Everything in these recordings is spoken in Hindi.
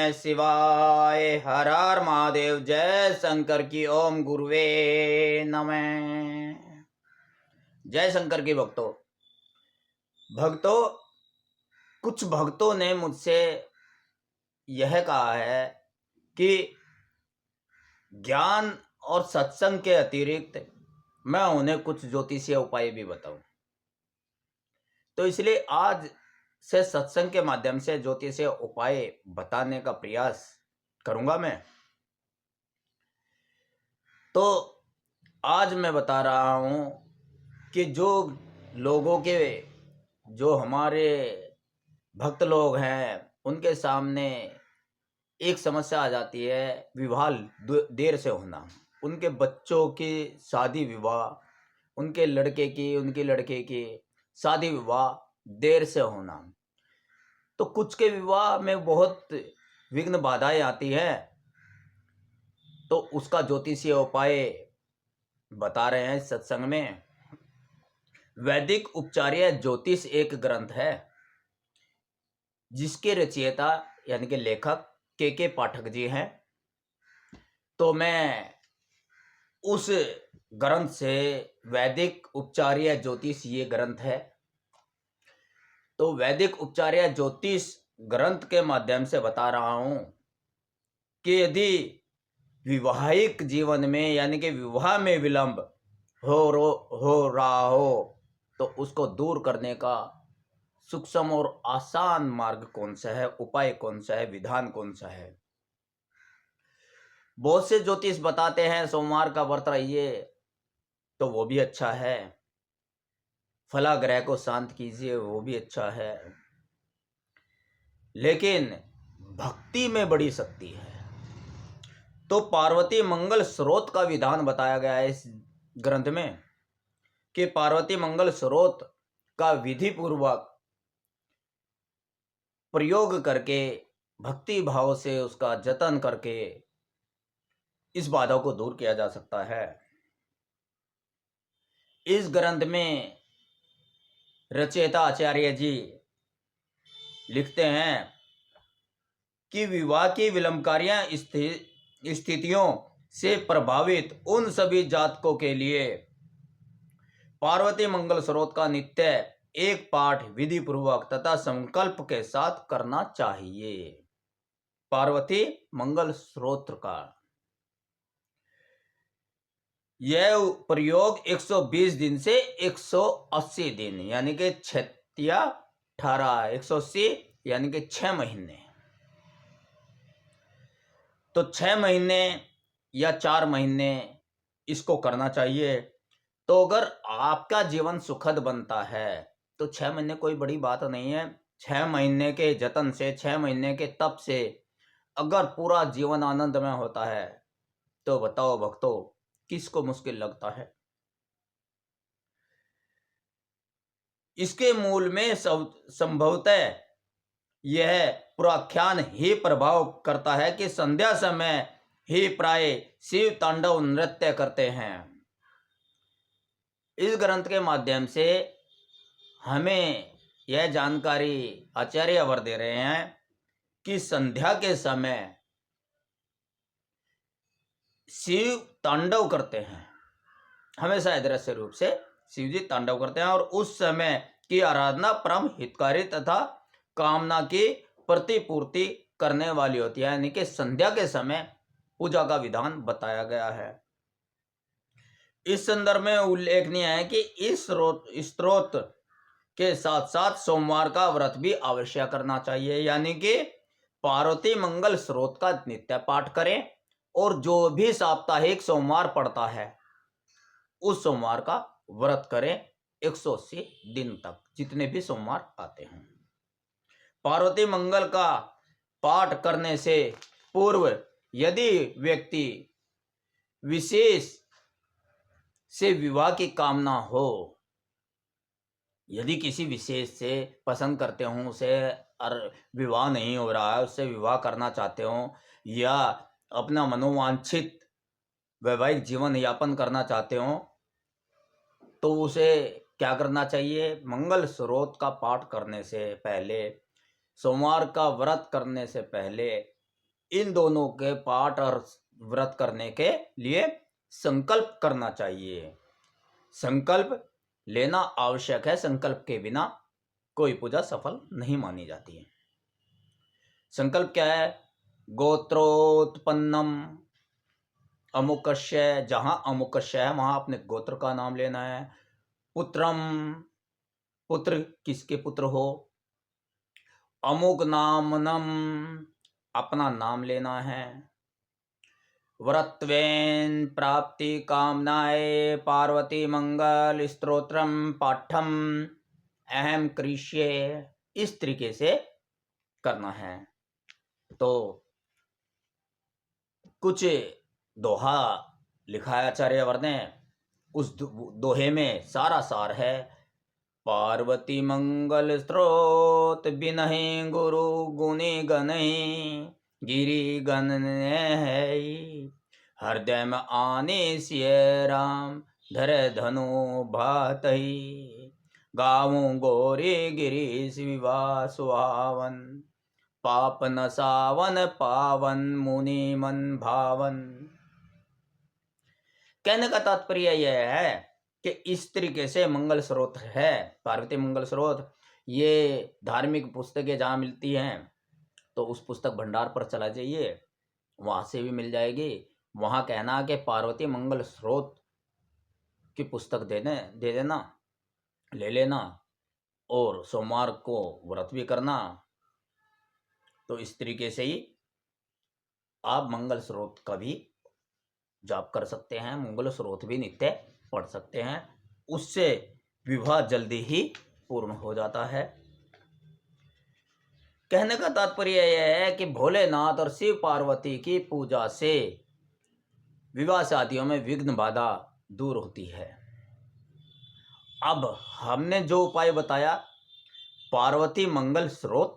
नमः शिवाय। हर हर महादेव। जय शंकर की। ओम गुरुवे नमः। जय शंकर की भक्तों। कुछ भक्तों ने मुझसे यह कहा है कि ज्ञान और सत्संग के अतिरिक्त मैं उन्हें कुछ ज्योतिषीय उपाय भी बताऊं। तो इसलिए आज से सत्संग के माध्यम से ज्योतिषीय उपाय बताने का प्रयास करूंगा मैं। तो आज मैं बता रहा हूं कि जो हमारे भक्त लोग हैं उनके सामने एक समस्या आ जाती है, विवाह देर से होना। उनके बच्चों की शादी विवाह, उनके लड़के की उनकी लड़के की शादी विवाह देर से होना। तो कुछ के विवाह में बहुत विघ्न बाधाएं आती है, तो उसका ज्योतिषीय उपाय बता रहे हैं सत्संग में। वैदिक उपचार्य ज्योतिष एक ग्रंथ है जिसके रचयिता यानी कि लेखक के पाठक जी हैं। तो मैं उस ग्रंथ से, वैदिक उपचार्य ज्योतिष ये ग्रंथ है, तो वैदिक उपचार्य ज्योतिष ग्रंथ के माध्यम से बता रहा हूं कि यदि विवाहिक जीवन में यानी कि विवाह में विलंब हो रहा हो तो उसको दूर करने का सूक्ष्म और आसान मार्ग कौन सा है, उपाय कौन सा है, विधान कौन सा है। बहुत से ज्योतिष बताते हैं सोमवार का व्रत रहिए, तो वो भी अच्छा है। फला ग्रह को शांत कीजिए, वो भी अच्छा है। लेकिन भक्ति में बड़ी शक्ति है। तो पार्वती मंगल स्रोत का विधान बताया गया है इस ग्रंथ में कि पार्वती मंगल स्रोत का विधि पूर्वक प्रयोग करके, भक्ति भाव से उसका जतन करके इस बाधा को दूर किया जा सकता है। इस ग्रंथ में रचयिता आचार्य जी लिखते हैं कि विवाह की विलंबकारियां स्थितियों से प्रभावित उन सभी जातकों के लिए पार्वती मंगल स्रोत का नित्य एक पाठ विधि पूर्वक तथा संकल्प के साथ करना चाहिए। पार्वती मंगल स्रोत का यह प्रयोग 120 दिन से 180 दिन यानी कि 180 यानी कि 6 महीने। तो 6 महीने या 4 महीने इसको करना चाहिए। तो अगर आपका जीवन सुखद बनता है तो 6 महीने कोई बड़ी बात नहीं है। 6 महीने के जतन से, 6 महीने के तप से अगर पूरा जीवन आनंदमय होता है तो बताओ भक्तों, किसको मुश्किल लगता है। इसके मूल में संभवतः यह पुराख्यान ही प्रभाव करता है कि संध्या समय ही प्राय शिव तांडव नृत्य करते हैं। इस ग्रंथ के माध्यम से हमें यह जानकारी आचार्य वर दे रहे हैं कि संध्या के समय शिव तांडव करते हैं। हमेशा दृश्य रूप से शिव जी तांडव करते हैं और उस समय की आराधना परम हितकारी तथा कामना की प्रतिपूर्ति करने वाली होती है। यानी कि संध्या के समय पूजा का विधान बताया गया है। इस संदर्भ में उल्लेखनीय है कि इस स्त्रोत के साथ साथ सोमवार का व्रत भी अवश्य करना चाहिए। यानी कि पार्वती मंगल स्रोत का नित्य पाठ करें और जो भी साप्ताहिक सोमवार पड़ता है उस सोमवार का व्रत करें 180 दिन तक, जितने भी सोमवार आते हैं। पार्वती मंगल का पाठ करने से पूर्व यदि व्यक्ति विशेष से विवाह की कामना हो, यदि किसी विशेष से पसंद करते हो, उसे विवाह नहीं हो रहा है, उससे विवाह करना चाहते हो या अपना मनोवांछित वैवाहिक जीवन यापन करना चाहते हो, तो उसे क्या करना चाहिए। मंगल स्रोत का पाठ करने से पहले, सोमवार का व्रत करने से पहले इन दोनों के पाठ और व्रत करने के लिए संकल्प करना चाहिए। संकल्प लेना आवश्यक है। संकल्प के बिना कोई पूजा सफल नहीं मानी जाती है। संकल्प क्या है? गोत्रोत्पन्नम अमुकस्य, जहां अमुकस्य है वहां अपने गोत्र का नाम लेना है। पुत्रम, पुत्र किसके पुत्र हो। अमुक नामनम, अपना नाम लेना है। व्रत्वेन प्राप्ति कामनाए पार्वती मंगल स्तोत्रम पाठम अहम कृष्ये, इस तरीके से करना है। तो कुछ दोहा लिखा है आचार्यवर ने, उस दोहे में सारा सार है। पार्वती मंगल स्त्रोत बिनहि गुरु गुणी गणहि, गिरि गण है हृदय में आने सिय राम धर धनु भातहि, गावों गोरी गिरीश विवाह सुहावन, पाप न सावन पावन मुनि मन भावन। कहने का तात्पर्य यह है कि इस तरीके से मंगल स्रोत है, पार्वती मंगल स्रोत। ये धार्मिक पुस्तकें जहाँ मिलती हैं तो उस पुस्तक भंडार पर चला जाइए, वहाँ से भी मिल जाएगी। वहाँ कहना कि पार्वती मंगल स्रोत की पुस्तक दे देना, ले लेना, और सोमवार को व्रत भी करना। तो इस तरीके से ही आप मंगल स्रोत का भी जाप कर सकते हैं, मंगल स्रोत भी नित्य पढ़ सकते हैं। उससे विवाह जल्दी ही पूर्ण हो जाता है। कहने का तात्पर्य यह है कि भोलेनाथ और शिव पार्वती की पूजा से विवाह शादियों में विघ्न बाधा दूर होती है। अब हमने जो उपाय बताया, पार्वती मंगल स्रोत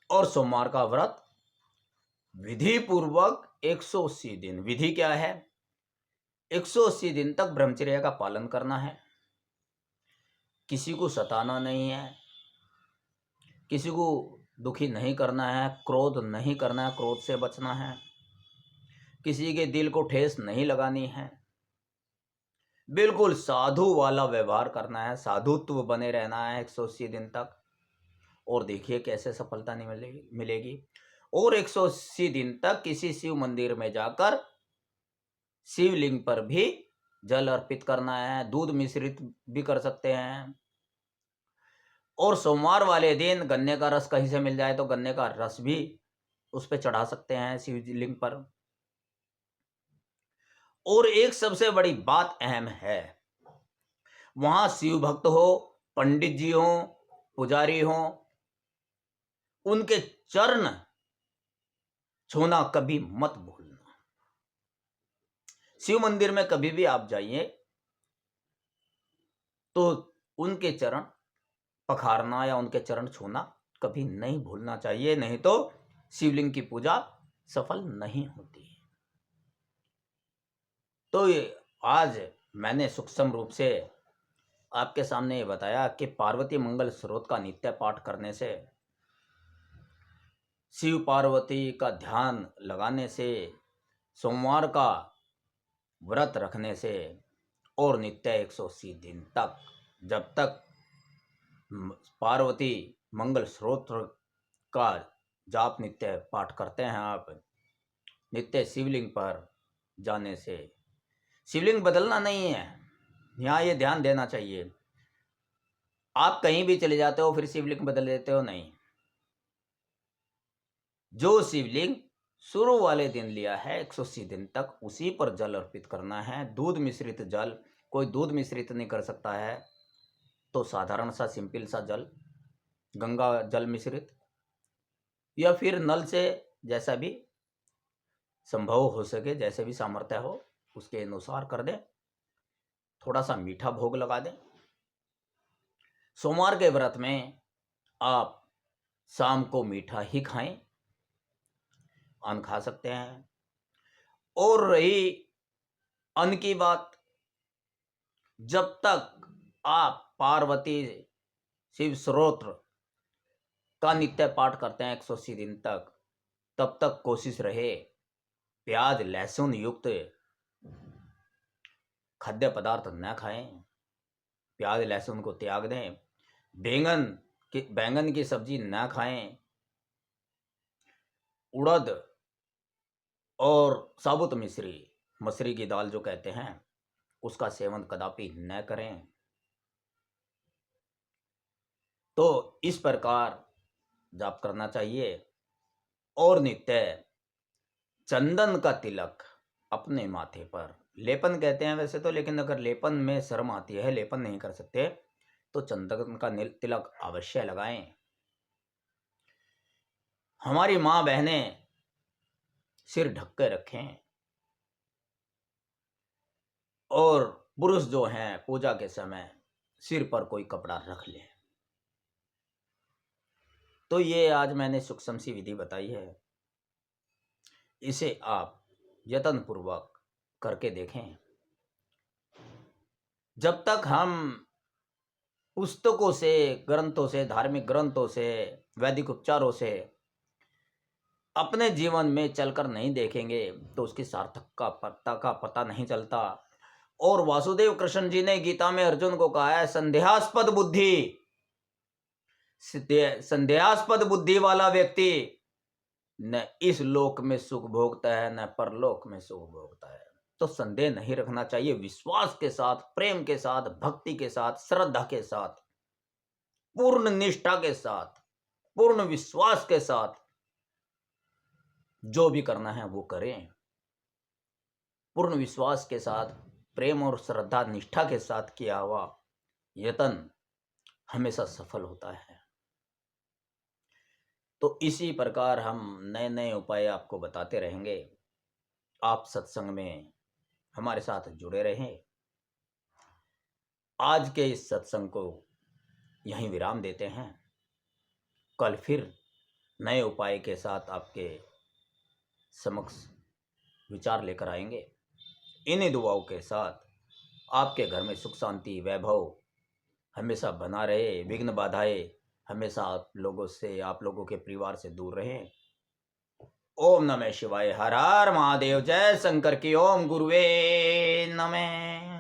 और सोमवार का व्रत विधि पूर्वक 180 दिन, विधि क्या है? 180 दिन तक ब्रह्मचर्य का पालन करना है। किसी को सताना नहीं है, किसी को दुखी नहीं करना है, क्रोध नहीं करना है, क्रोध से बचना है, किसी के दिल को ठेस नहीं लगानी है, बिल्कुल साधु वाला व्यवहार करना है, साधुत्व बने रहना है 180 दिन तक। और देखिए कैसे सफलता नहीं मिलेगी। और 180 दिन तक किसी शिव मंदिर में जाकर शिवलिंग पर भी जल अर्पित करना है, दूध मिश्रित भी कर सकते हैं। और सोमवार वाले दिन गन्ने का रस कहीं से मिल जाए तो गन्ने का रस भी उस पर चढ़ा सकते हैं शिवलिंग पर। और एक सबसे बड़ी बात अहम है, वहां शिव भक्त हो, पंडित जी हो, पुजारी हो, उनके चरण छूना कभी मत भूलना। शिव मंदिर में कभी भी आप जाइए तो उनके चरण पखारना या उनके चरण छूना कभी नहीं भूलना चाहिए, नहीं तो शिवलिंग की पूजा सफल नहीं होती। तो आज मैंने सूक्ष्म रूप से आपके सामने ये बताया कि पार्वती मंगल स्रोत का नित्य पाठ करने से, शिव पार्वती का ध्यान लगाने से, सोमवार का व्रत रखने से, और नित्य 180 दिन तक, जब तक पार्वती मंगल स्रोत्र का जाप नित्य पाठ करते हैं आप, नित्य शिवलिंग पर जाने से, शिवलिंग बदलना नहीं है, यहाँ ये ध्यान देना चाहिए। आप कहीं भी चले जाते हो फिर शिवलिंग बदल देते हो, नहीं। जो शिवलिंग शुरू वाले दिन लिया है 180 दिन तक उसी पर जल अर्पित करना है। दूध मिश्रित जल, कोई दूध मिश्रित नहीं कर सकता है तो साधारण सा सिंपल सा जल, गंगा जल मिश्रित, या फिर नल से, जैसा भी संभव हो सके, जैसे भी सामर्थ्य हो उसके अनुसार कर दें। थोड़ा सा मीठा भोग लगा दें। सोमवार के व्रत में आप शाम को मीठा ही खाएं, अन्न खा सकते हैं। और रही अन्न की बात, जब तक आप पार्वती शिव स्त्रोत्र का नित्य पाठ करते हैं 180 दिन तक, तब तक कोशिश रहे प्याज लहसुन युक्त खाद्य पदार्थ न खाएं, प्याज लहसुन को त्याग दें, बैंगन की सब्जी न खाएं, उड़द और साबुत मसरी की दाल जो कहते हैं उसका सेवन कदापि न करें। तो इस प्रकार जाप करना चाहिए और नित्य चंदन का तिलक अपने माथे पर, लेपन कहते हैं वैसे तो, लेकिन अगर लेपन में शर्म आती है, लेपन नहीं कर सकते, तो चंदन का तिलक अवश्य लगाएं। हमारी माँ बहनें सिर ढक के रखें और पुरुष जो हैं पूजा के समय सिर पर कोई कपड़ा रख लें। तो ये आज मैंने सूक्ष्म सी विधि बताई है, इसे आप यत्न पूर्वक करके देखें। जब तक हम पुस्तकों से, ग्रंथों से, धार्मिक ग्रंथों से, वैदिक उपचारों से अपने जीवन में चलकर नहीं देखेंगे तो उसकी सार्थकता का पता नहीं चलता। और वासुदेव कृष्ण जी ने गीता में अर्जुन को कहा है, संदेहास्पद बुद्धि वाला व्यक्ति न इस लोक में सुख भोगता है न परलोक में सुख भोगता है। तो संदेह नहीं रखना चाहिए, विश्वास के साथ, प्रेम के साथ, भक्ति के साथ, श्रद्धा के साथ, पूर्ण निष्ठा के साथ, पूर्ण विश्वास के साथ जो भी करना है वो करें। पूर्ण विश्वास के साथ, प्रेम और श्रद्धा निष्ठा के साथ किया हुआ यत्न हमेशा सफल होता है। तो इसी प्रकार हम नए नए उपाय आपको बताते रहेंगे। आप सत्संग में हमारे साथ जुड़े रहें। आज के इस सत्संग को यहीं विराम देते हैं। कल फिर नए उपाय के साथ आपके समक्ष विचार लेकर आएंगे। इन्हीं दुआओं के साथ आपके घर में सुख शांति वैभव हमेशा बना रहे, विघ्न बाधाएं हमेशा आप लोगों के परिवार से दूर रहें। ओम नमः शिवाय। हर हर महादेव। जय शंकर की। ओम गुरुवे नमः।